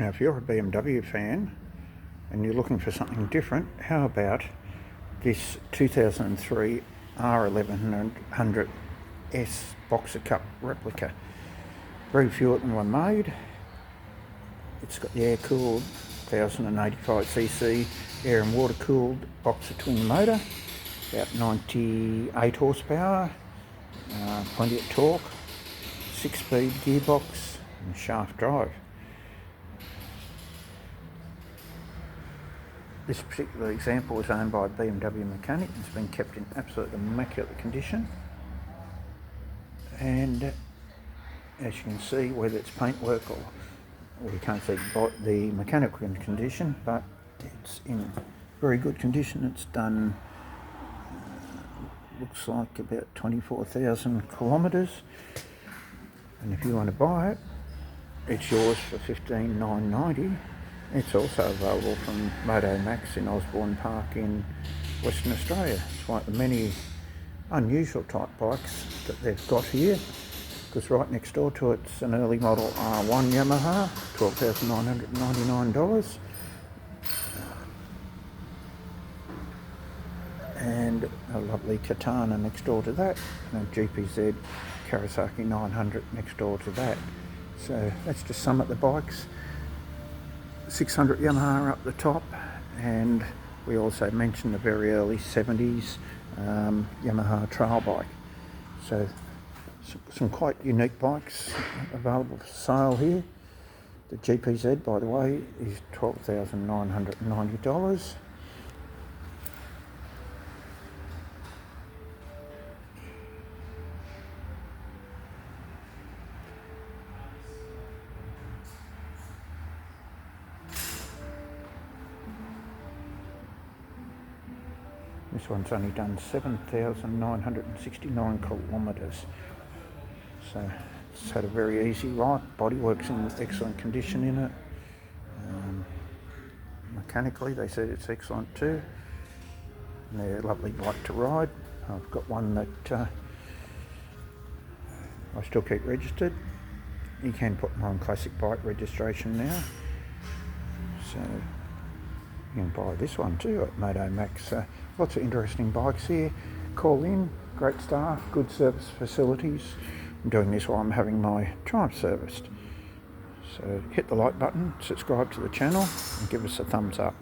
Now, if you're a BMW fan and you're looking for something different, how about this 2003 R1100S Boxer Cup replica? Very few of them were made. It's got the air-cooled 1085cc air and water-cooled Boxer twin motor, about 98 horsepower, plenty of torque, 6-speed gearbox and shaft drive. This particular example was owned by a BMW mechanic. It's been kept in absolute immaculate condition, and as you can see, whether it's paintwork or you can't see the mechanical condition, but it's in very good condition. It's done looks like about 24,000 kilometres, and if you want to buy it, it's yours for $15,990. It's also available from MotoMAX in Osborne Park in Western Australia. It's one of the many unusual type bikes that they've got here, because right next door to it's an early model R1 Yamaha, $12,999, and a lovely Katana next door to that, and a GPZ Kawasaki 900 next door to that. So that's just some of the bikes. 600 Yamaha up the top, and we also mentioned the very early 70s Yamaha trail bike. So some quite unique bikes available for sale here. The GPZ, by the way, is $12,990. This one's only done 7,969 kilometres, so it's had a very easy ride. Bodywork's in excellent condition in it. Mechanically, they said it's excellent too. And they're a lovely bike to ride. I've got one that I still keep registered. You can put them on classic bike registration now, so you can buy this one too at MotoMAX. Lots of interesting bikes here. Call in, great staff, good service facilities. I'm doing this while I'm having my Triumph serviced. So hit the like button, subscribe to the channel and give us a thumbs up.